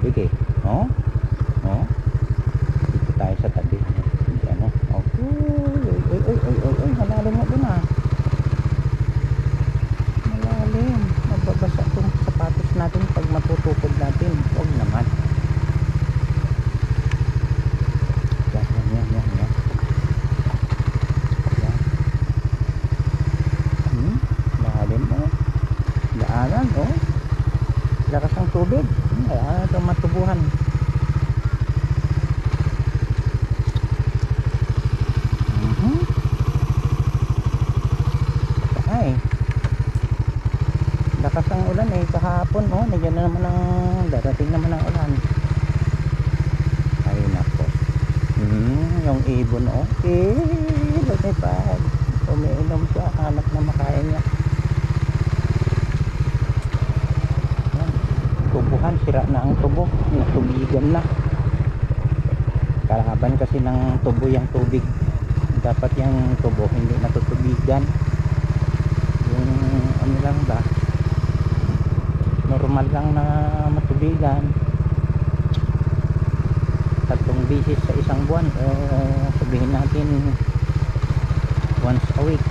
Sige. Oh. Oh. Dito tayo sa tabi. Hindi ano. Okay. Oy. Malalim nga dun ah. Malalim. Mababasa itong sapatos natin pag matutukod natin. Huwag naman. Yan. Yan. Malalim oh. Daanan oh. Lakas ng tubig. Kaya ito matubuhan. Ay. Lakas ang ulan eh kahapon oh. Nagyan na naman ang darating naman ang ulan. Ay nako. Yung ibon okay. Lumipad. Umiinom siya. Hanap na makain niya. Tubuhan, sira na ang tubo, natubigan na. Kalaban kasi ng tubo yung tubig. Dapat yung tubo hindi natutubigan. Yung ano lang ba, normal lang na matubigan. 3 beses sa isang buwan, sabihin natin once a week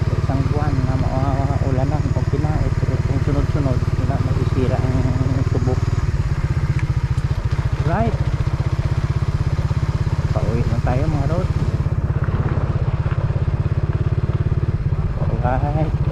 sa isang buwan na maulanan, okay na. Pero kung sunod-sunod wala, masisira ang tubo. Right, pauwi na tayo mga road. Alright.